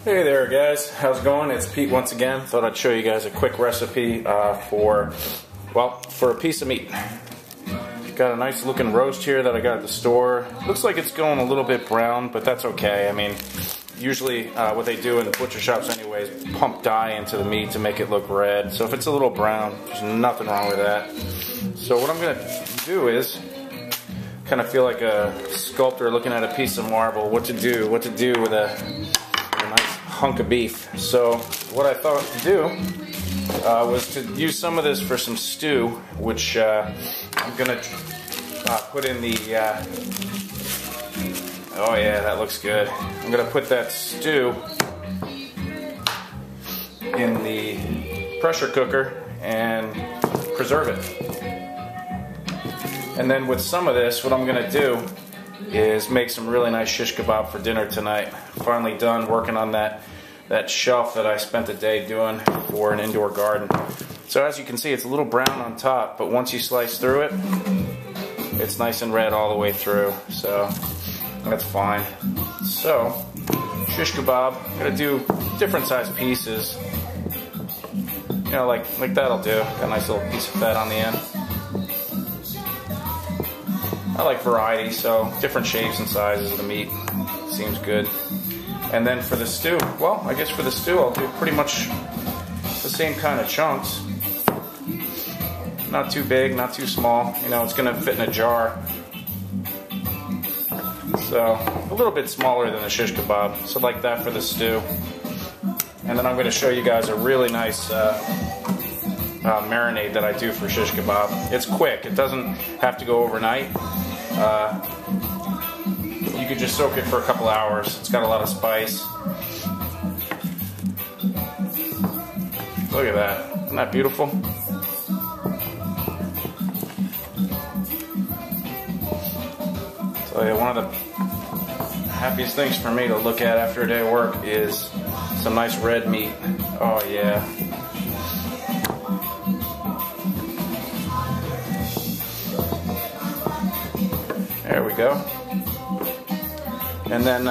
Hey there guys, how's it going? It's Pete once again. Thought I'd show you guys a quick recipe for a piece of meat. Got a nice looking roast here that I got at the store. Looks like it's going a little bit brown, but that's okay. I mean, usually what they do in the butcher shops anyways, pump dye into the meat to make it look red. So if it's a little brown, there's nothing wrong with that. So what I'm gonna do is kind of feel like a sculptor looking at a piece of marble, what to do with a nice hunk of beef. So what I thought to do was to use some of this for some stew, which I'm gonna put in the oh yeah, that looks good. I'm gonna put that stew in the pressure cooker and preserve it. And then with some of this, what I'm gonna do is make some really nice shish kebab for dinner tonight. Finally done working on that shelf that I spent a day doing for an indoor garden. So as you can see, it's a little brown on top, but once you slice through it, it's nice and red all the way through. So that's fine. So shish kebab, I'm gonna do different size pieces. You know, like that'll do. Got a nice little piece of fat on the end. I like variety, so different shapes and sizes of the meat seems good. And then for the stew, well, I guess for the stew I'll do pretty much the same kind of chunks. Not too big, not too small. You know, it's gonna fit in a jar. So a little bit smaller than a shish kebab, so like that for the stew. And then I'm gonna show you guys a really nice marinade that I do for shish kebab. It's quick, it doesn't have to go overnight. You could just soak it for a couple hours. It's got a lot of spice. Look at that. Isn't that beautiful? So yeah, one of the happiest things for me to look at after a day of work is some nice red meat. Oh yeah. There we go. And then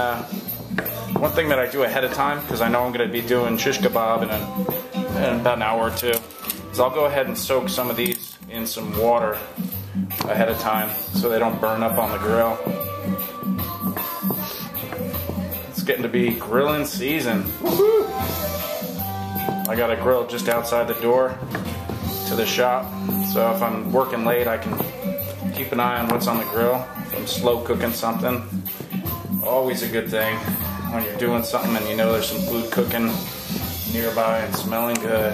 one thing that I do ahead of time, because I know I'm going to be doing shish kebab in about an hour or two, is I'll go ahead and soak some of these in some water ahead of time so they don't burn up on the grill. It's getting to be grilling season. Woohoo! I got a grill just outside the door to the shop, so if I'm working late I can keep an eye on what's on the grill. If I'm slow cooking something, always a good thing when you're doing something and you know there's some food cooking nearby and smelling good.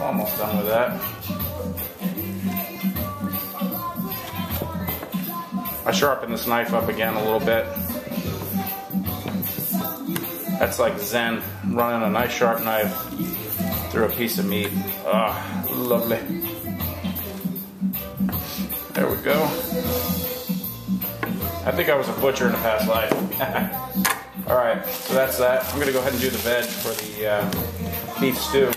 Almost done with that. I sharpen this knife up again a little bit. That's like zen, running a nice sharp knife through a piece of meat. Ah, lovely. There we go. I think I was a butcher in a past life. Alright, so that's that. I'm going to go ahead and do the veg for the beef stew.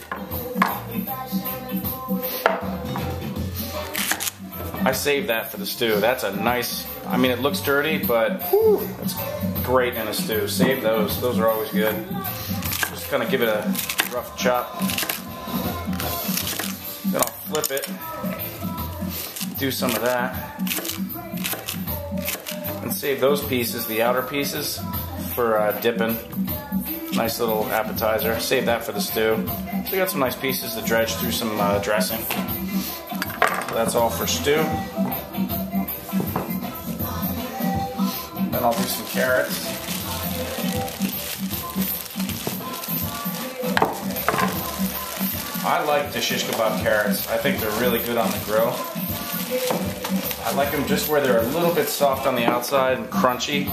I saved that for the stew. That's a nice, I mean it looks dirty, but whew, it's great in a stew. Save those. Those are always good. Just kind of give it a rough chop. Then I'll flip it. Do some of that. And save those pieces, the outer pieces, for dipping. Nice little appetizer. Save that for the stew. So we got some nice pieces to dredge through some dressing. So that's all for stew. Then I'll do some carrots. I like the shish kebab carrots. I think they're really good on the grill. I like them just where they're a little bit soft on the outside and crunchy.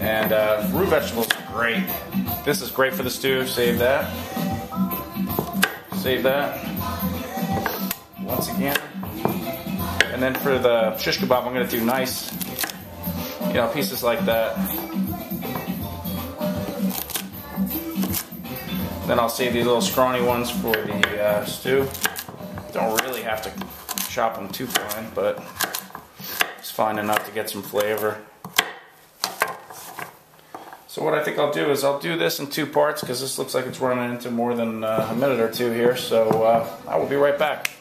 And root vegetables are great. This is great for the stew. Save that. Save that. Once again. And then for the shish kebab, I'm going to do nice, you know, pieces like that. Then I'll save these little scrawny ones for the stew. Don't really have to chop them too fine, but it's fine enough to get some flavor. So what I think I'll do is I'll do this in 2 parts because this looks like it's running into more than a minute or two here. So I will be right back.